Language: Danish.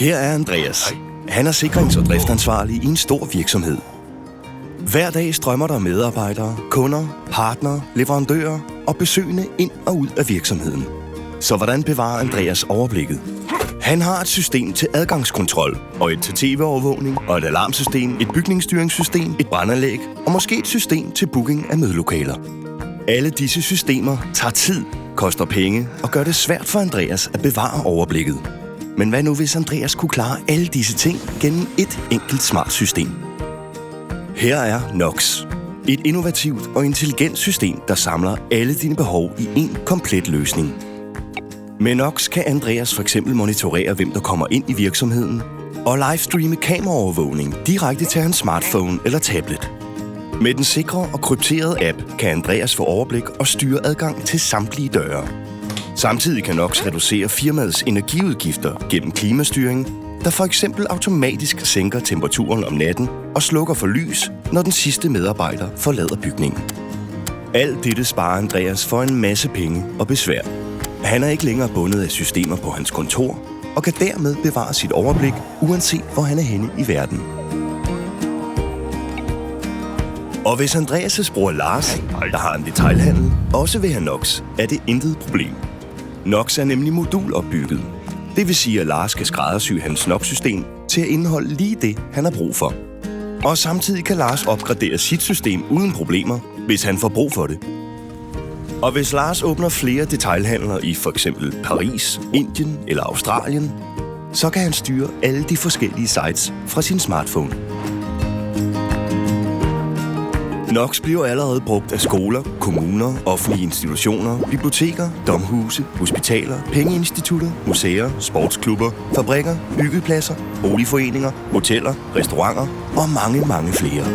Her er Andreas. Han er sikrings- og driftansvarlig i en stor virksomhed. Hver dag strømmer der medarbejdere, kunder, partnere, leverandører og besøgende ind og ud af virksomheden. Så hvordan bevarer Andreas overblikket? Han har et system til adgangskontrol, og et til tv-overvågning, og et alarmsystem, et bygningsstyringssystem, et brandanlæg og måske et system til booking af mødelokaler. Alle disse systemer tager tid, koster penge og gør det svært for Andreas at bevare overblikket. Men hvad nu hvis Andreas kunne klare alle disse ting gennem et enkelt smart system? Her er Nox. Et innovativt og intelligent system, der samler alle dine behov i én komplet løsning. Med Nox kan Andreas for eksempel monitorere, hvem der kommer ind i virksomheden, og livestreame kameraovervågning direkte til hans smartphone eller tablet. Med den sikre og krypterede app kan Andreas få overblik og styre adgang til samtlige døre. Samtidig kan Nox reducere firmaets energiudgifter gennem klimastyring, der for eksempel automatisk sænker temperaturen om natten og slukker for lys, når den sidste medarbejder forlader bygningen. Alt dette sparer Andreas for en masse penge og besvær. Han er ikke længere bundet af systemer på hans kontor og kan dermed bevare sit overblik, uanset hvor han er henne i verden. Og hvis Andreas' bror Lars, der har en detailhandel, også vil have Nox, er det intet problem. Nox er nemlig modulopbygget. Det vil sige, at Lars skal skræddersy hans Nox-system til at indeholde lige det, han har brug for. Og samtidig kan Lars opgradere sit system uden problemer, hvis han får brug for det. Og hvis Lars åbner flere detailhandler i for eksempel Paris, Indien eller Australien, så kan han styre alle de forskellige sites fra sin smartphone. Nox bliver allerede brugt af skoler, kommuner, offentlige institutioner, biblioteker, domhuse, hospitaler, pengeinstitutter, museer, sportsklubber, fabrikker, byggepladser, boligforeninger, hoteller, restauranter og mange, mange flere.